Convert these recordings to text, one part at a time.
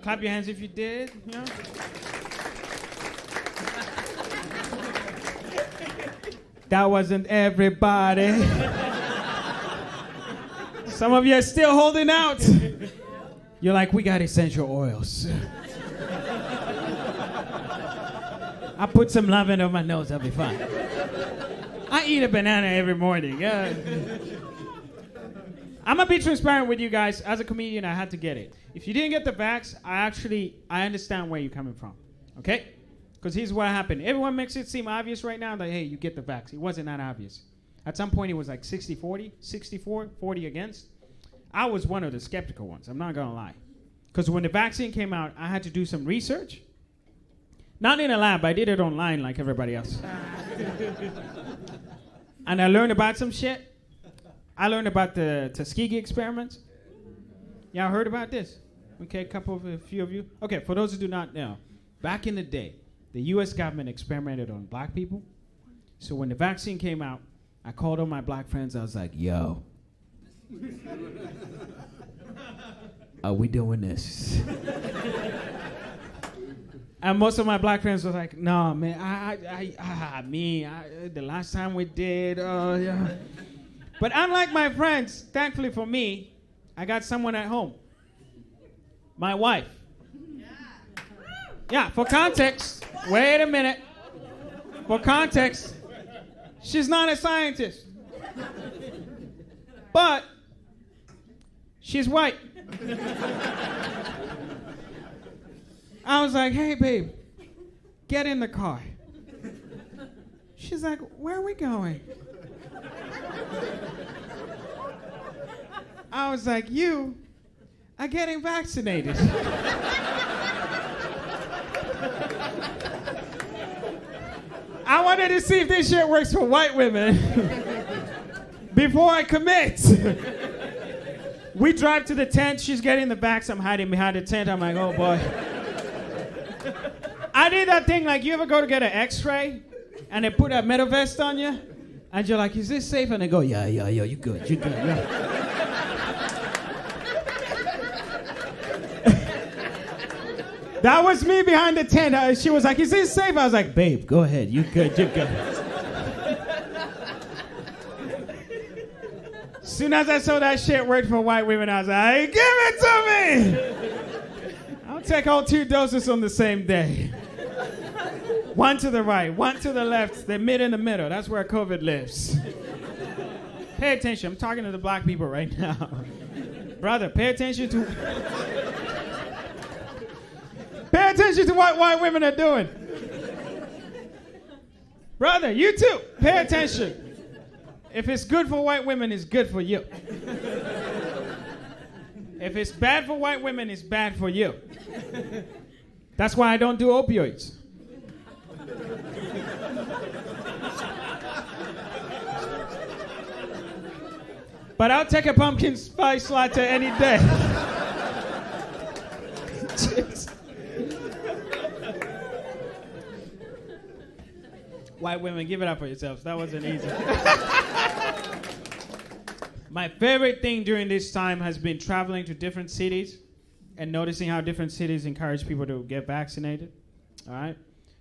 Clap your hands if you did. You know? That wasn't everybody. Some of you are still holding out. You're like, we got essential oils. I put some lavender on my nose, I'll be fine. I eat a banana every morning. I'm gonna be transparent with you guys. As a comedian, I had to get it. If you didn't get the vax, I understand where you're coming from. Okay? Because here's what happened. Everyone makes it seem obvious right now that, hey, you get the vax. It wasn't that obvious. At some point, it was like 60-40, 64, 40 against. I was one of the skeptical ones. I'm not gonna lie. Because when the vaccine came out, I had to do some research. Not in a lab. I did it online like everybody else. And I learned about some shit. I learned about the Tuskegee experiments. Y'all heard about this? Okay, a few of you. Okay, for those who do not know, back in the day, the U.S. government experimented on black people. So when the vaccine came out, I called all my black friends. I was like, yo, are we doing this? And most of my black friends were like, no, man, the last time we did, yeah. But unlike my friends, thankfully for me, I got someone at home. My wife. Yeah, for context, wait a minute. For context, she's not a scientist. But she's white. I was like, hey, babe, get in the car. She's like, where are we going? I was like, you are getting vaccinated. I wanted to see if this shit works for white women before I commit. We drive to the tent. She's getting the vax. I'm hiding behind the tent. I'm like, oh, boy. I did that thing like you ever go to get an x-ray and they put a metal vest on you and you're like, is this safe? And they go, yeah, you good, yeah. That was me behind the tent. She was like, is this safe? I was like, babe, go ahead, you good. As soon as I saw that shit worked for white women, I was like, give it to me! I'll take all 2 doses on the same day. One to the right, one to the left, the mid in the middle. That's where COVID lives. Pay attention. I'm talking to the black people right now. Brother, pay attention to what white women are doing. Brother, you too. Pay attention. If it's good for white women, it's good for you. If it's bad for white women, it's bad for you. That's why I don't do opioids. But I'll take a pumpkin spice latte any day. White women, give it up for yourselves. That wasn't easy. My favorite thing during this time has been traveling to different cities and noticing how different cities encourage people to get vaccinated. All right?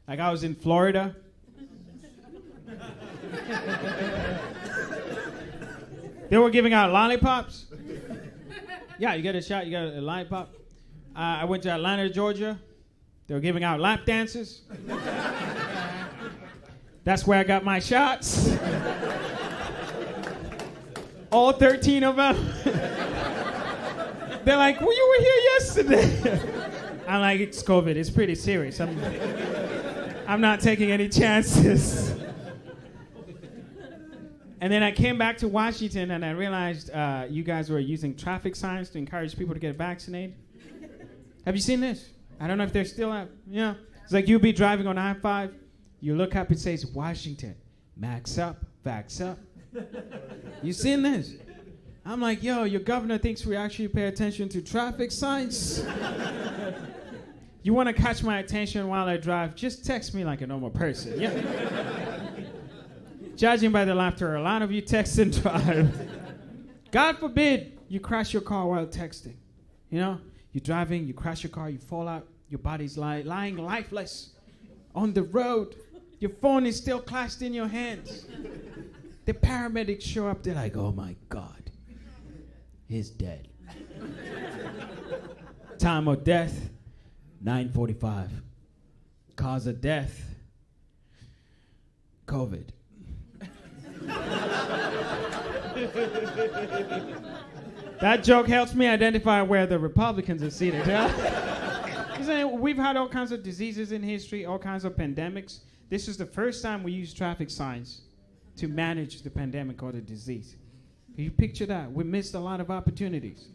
Like I was in Florida. They were giving out lollipops. Yeah, you get a shot, you got a lollipop. I went to Atlanta, Georgia. They were giving out lap dances. That's where I got my shots. All 13 of them. They're like, well, you were here yesterday. I'm like, it's COVID. It's pretty serious. I'm not taking any chances. And then I came back to Washington and I realized you guys were using traffic signs to encourage people to get vaccinated. Have you seen this? I don't know if they're still out. Yeah. It's like you'll be driving on I-5. You look up, it says, Washington, max up, vax up. You seen this? I'm like, yo, your governor thinks we actually pay attention to traffic signs. You want to catch my attention while I drive? Just text me like a normal person. Yeah. Judging by the laughter, a lot of you text and drive. God forbid you crash your car while texting. You know? You're driving, you crash your car, you fall out, your body's lying lifeless on the road. Your phone is still clasped in your hands. The paramedics show up, they're like, oh my God, he's dead. Time of death, 9:45. Cause of death, COVID. That joke helps me identify where the Republicans are seated. We've had all kinds of diseases in history, all kinds of pandemics. This is the first time we use traffic signs to manage the pandemic or the disease. Can you picture that? We missed a lot of opportunities.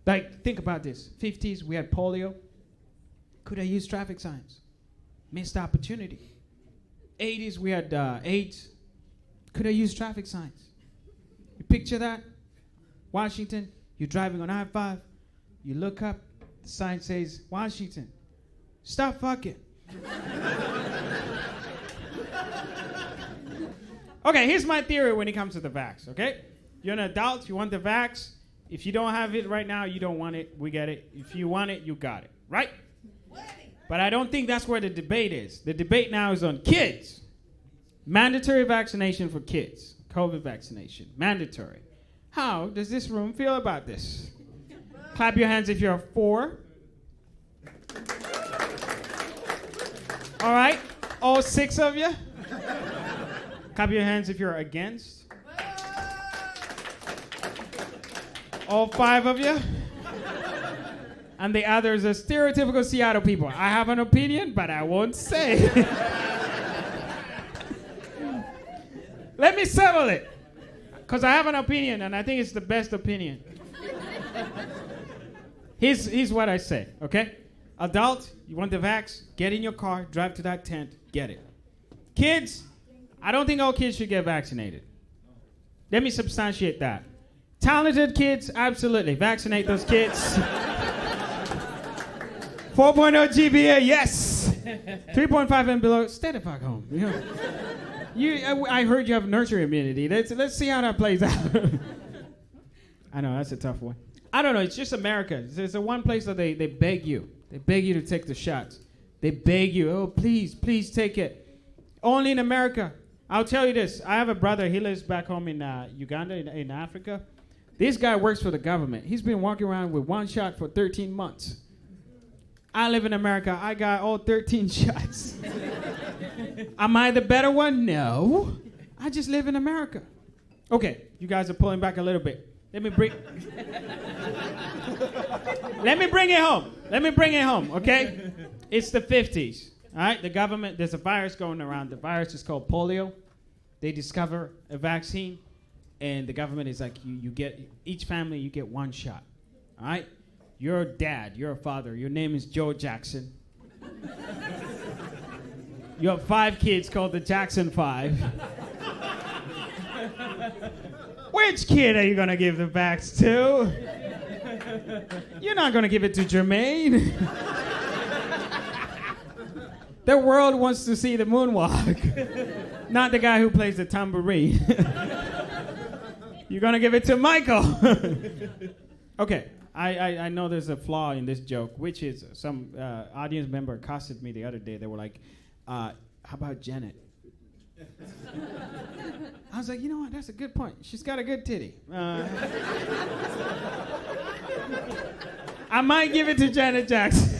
Like, think about this. 50s, we had polio. Could have used traffic signs. Missed opportunity. 80s, we had AIDS. Could have used traffic signs. You picture that? Washington, you're driving on I-5. You look up, the sign says, Washington, stop fucking. Okay, here's my theory when it comes to the vax, okay? You're an adult, you want the vax. If you don't have it right now, you don't want it, we get it. If you want it, you got it, right? But I don't think that's where the debate is. The debate now is on kids. Mandatory vaccination for kids. COVID vaccination, mandatory. How does this room feel about this? Clap your hands if you're 4. All right, all 6 of you. Clap your hands if you're against. All 5 of you. And the others are stereotypical Seattle people. I have an opinion, but I won't say. Let me settle it. Because I have an opinion, and I think it's the best opinion. Here's what I say, okay? Adult, you want the vax, get in your car, drive to that tent, get it. Kids, I don't think all kids should get vaccinated. Let me substantiate that. Talented kids, absolutely. Vaccinate those kids. 4.0 GPA, yes. 3.5 and below, stay the fuck home. I heard you have nurture immunity. Let's see how that plays out. I know, that's a tough one. I don't know, it's just America. There's the one place that they beg you. They beg you to take the shots. They beg you, oh, please take it. Only in America. I'll tell you this. I have a brother, he lives back home in Uganda, in Africa. This guy works for the government. He's been walking around with 1 shot for 13 months. I live in America. I got all 13 shots. Am I the better one? No. I just live in America. Okay, you guys are pulling back a little bit. Let me bring it home, okay? It's the 50s, all right? The government, there's a virus going around. The virus is called polio. They discover a vaccine, and the government is like, you get, each family, you get 1 shot, all right? You're a dad, you're a father. Your name is Joe Jackson. You have 5 kids called the Jackson 5. Which kid are you going to give the vax to? You're not going to give it to Jermaine. The world wants to see the moonwalk, not the guy who plays the tambourine. You're going to give it to Michael. Okay, I know there's a flaw in this joke, which is some audience member accosted me the other day. They were like, how about Janet? I was like, you know what? That's a good point. She's got a good titty. I might give it to Janet Jackson.